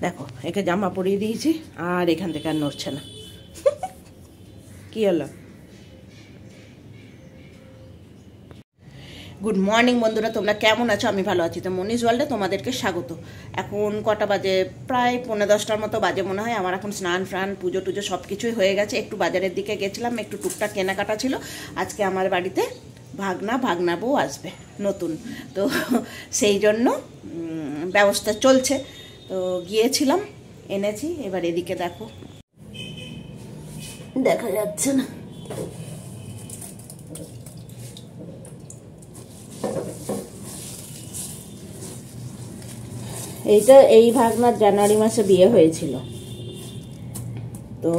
দেখো একে জামা পরিয়ে দিয়েছি আর এখান থেকে আর নড়ছে না। কি হলো? গুড মর্নিং বন্ধুরা, তোমরা কেমন আছো? আমি ভালো আছি। তো মনিজ ওয়ার্ল্ডে তোমাদেরকে স্বাগত। এখন কটা বাজে? প্রায় 9:30টার মতো বাজে মনে হয়। আমার এখন স্নান ফ্রান পুজো টুজো সব কিছুই হয়ে গেছে। একটু বাজারের দিকে গেছিলাম, একটু টুকটাক কেনাকাটা ছিল। আজকে আমার বাড়িতে ভাগনা বউ আসবে নতুন, তো সেই জন্য ব্যবস্থা চলছে। তো গিয়েছিলাম, এনেছি। এবার এদিকে দেখো, দেখা যাচ্ছে না, এইটা এই ভাগনার জানুয়ারি মাসে বিয়ে হয়েছিল, তো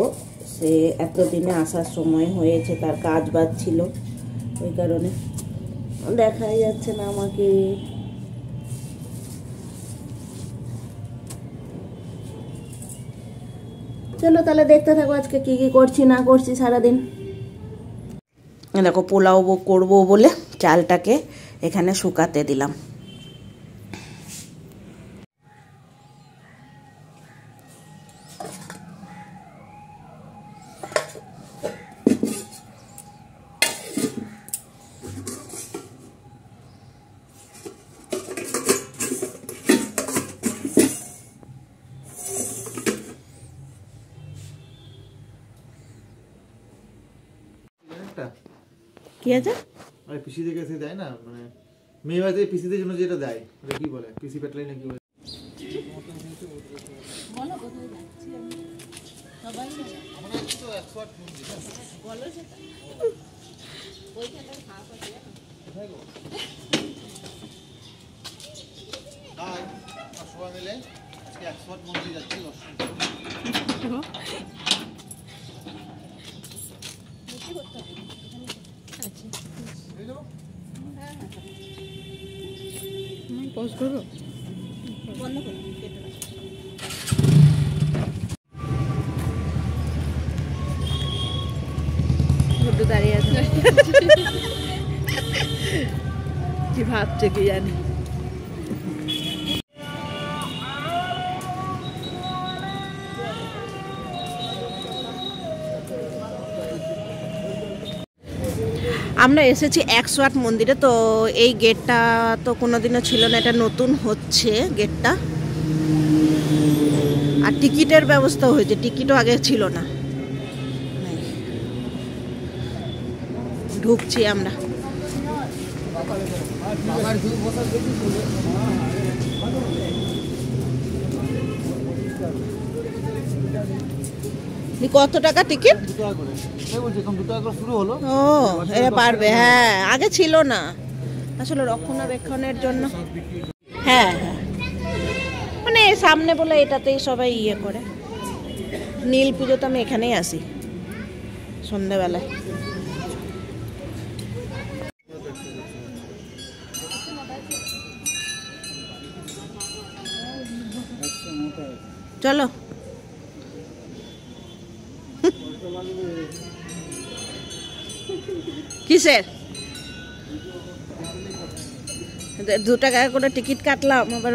সে এতদিনে আসার সময় হয়েছে, তার কাজ বাজ ছিল, ওই কারণে দেখাই যাচ্ছে না আমাকে। চলো তাহলে দেখতে থাকো আজকে কি কি করছি না করছি সারাদিন। দেখো পোলাও করবো বলে চালটাকে এখানে শুকাতে দিলাম। কি আছে? আরে পিসিদের কাছে দেয় না, মানে মেয়ে বাড়িতে পিসিদের জন্য যেটা দেয় ওটা কি বলে, পিসি প্যাটলাই না কি বলে? বলো কোথায় যাচ্ছি আমি? সবাই আমরা তো 108 মন্দির বলো সেটা ওইখানে খাওয়া করতে না কোথায় গো? হাই সবাই মিলে আজকে 108 মন্দির যাচ্ছি দর্শন করতে। পজ করো, বন্ধ করো, গুড্ডু দাঁড়িয়ে আছে, কি ভাবছে কি জানি। আমরা এসেছি 108 মন্দিরে। তো এই গেটটা তো কোনোদিনও ছিল না, এটা নতুন হচ্ছে গেটটা। আর টিকিটের ব্যবস্থা হয়েছে, টিকিটও আগে ছিল না। ঢুকছি আমরা। কত টাকা টিকিট? 2 টাকা করে। এই বলছি এখন 2 টাকা করে শুরু হলো। ও এরা পারবে, হ্যাঁ আগে ছিল না, আসলে রক্ষণাবেক্ষণের জন্য। হ্যাঁ হ্যাঁ, মানে সামনে বলে এটাতেই সবাই ইয়ে করে। নীল পুজোতে আমি এখানেই আসি সন্ধ্যেবেলায়। চলো কিসের 2 টাকা করে টিকিট কাটলাম, আবার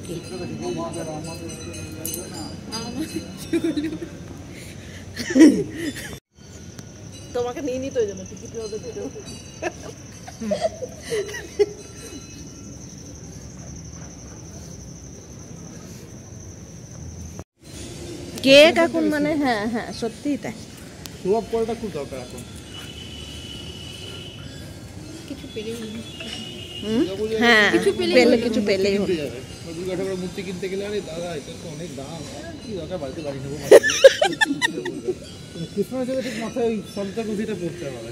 কি তোমাকে নিয়ে নিতে হয়ে যাবে টিকিট। কেক এখন মানে হ্যাঁ হ্যাঁ সত্যিই তাই। সোয়াব করাটা খুব দরকার এখন। কিছু পেলেই হ্যাঁ কিছু পেলেই হলো। দুর্গা ঠাকুরের মূর্তি কিনতে গেলে আরে দাদা এটা তো অনেক দাম, কি দরকার বাড়িতে বাড়ি নেবো। ক্রিসমাস থেকে ঠিক মাথায় ওই সন্তান বুঝিটা পড়তে হবে।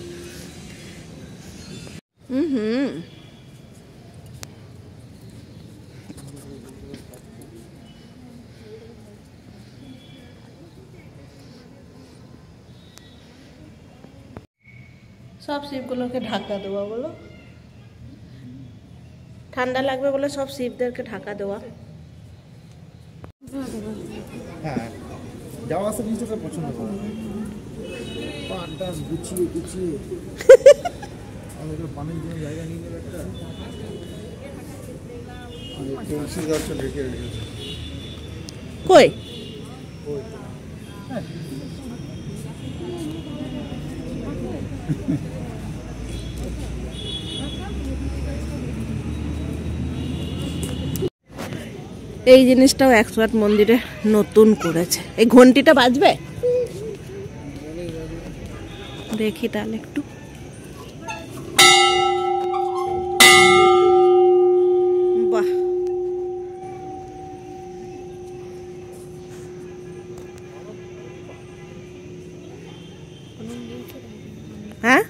সব শিবগুলোকে ঢাকা দেওয়া, বলো ঠান্ডা লাগবে বলে সব শিবদেরকে ঢাকা দেওয়া। হ্যাঁ যাওয়া আসা জিনিসটা পছন্দ করে, পাটা গুছিয়ে গুছিয়ে পানির জন্য জায়গা নিয়ে নেবে একটা। তুলসী গাছটা রেখে রেখেছে। কই এই জিনিসটাও 108 মন্দিরে নতুন করেছে। এই ঘন্টিটা বাজবে, দেখি তাহলে একটু। বাহ, হ্যাঁ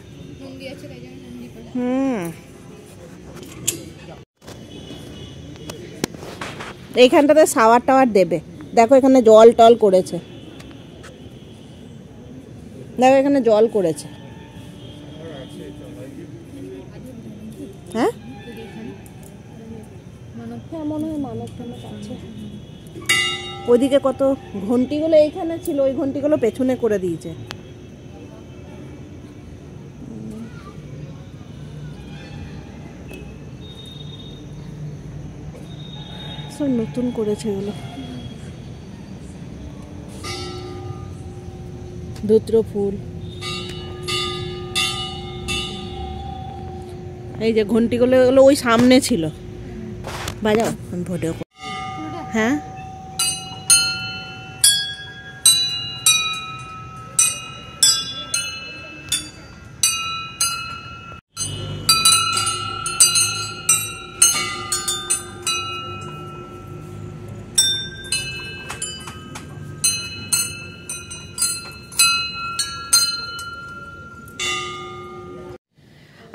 এইখানটাতে শাওয়ার টাওয়ার দেবে। দেখো এখানে জল টল করেছে, দেখো এখানে জল করেছে। হ্যাঁ মনে হয় মানব টানব আছে। ওইদিকে কত ঘন্টিগুলো এইখানে ছিল, ওই ঘন্টিগুলো পেছনে করে দিয়েছে। সব নতুন করেছে এগুলো। ধুত্র ফুল, এই যে ঘন্টিগুলো এগুলো ওই সামনে ছিল। বাজাও, আমি ভিডিও। হ্যাঁ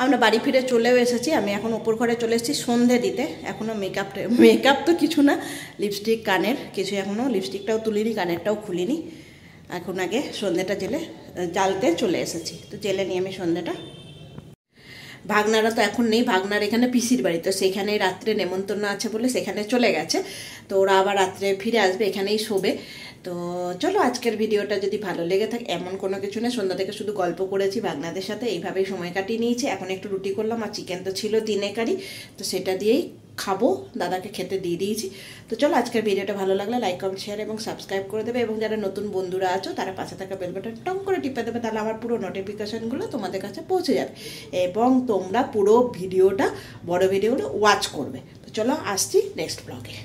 আমরা বাড়ি ফিরে চলেও এসেছি। আমি এখন উপর ঘরে চলে এসেছি সন্ধে দিতে। এখনও মেকআপ তো কিছু না, লিপস্টিক কানের কিছু, এখনও লিপস্টিকটাও তুলিনি, কানেরটাও খুলিনি। এখন আগে সন্ধেটা জ্বালতে চলে এসেছি। তো জেলে নিয়ে আমি সন্ধেটা। ভাগনারা তো এখন নেই, ভাগনার এখানে পিসির বাড়ি, তো সেখানেই রাত্রে নেমন্তন্ন আছে বলে সেখানে চলে গেছে। তো ওরা আবার রাত্রে ফিরে আসবে, এখানেই শোবে। তো চলো আজকের ভিডিওটা যদি ভালো লেগে থাকে, এমন কোনো কিছু না, সন্ধ্যা থেকে শুধু গল্প করেছি ভাগনাদের সাথে, এইভাবেই সময় কাটিয়ে নিয়েছি। এখন একটু রুটি করলাম, আর চিকেন তো ছিল দিনেকারই, তো সেটা দিয়েই খাবো, দাদাকে খেতে দিয়ে দিয়েছি। তো চলো আজকের ভিডিওটা ভালো লাগলে লাইক কমেন্ট শেয়ার এবং সাবস্ক্রাইব করে দেবে, এবং যারা নতুন বন্ধুরা আছো তারা পাশে থাকা বেল বাটন টং করে টিপে দেবে, তাহলে আমার পুরো নোটিফিকেশনগুলো তোমাদের কাছে পৌঁছে যাবে এবং তোমরা পুরো ভিডিওটা, বড় ভিডিওগুলো ওয়াচ করবে। তো চলো আসছি নেক্সট ব্লগে।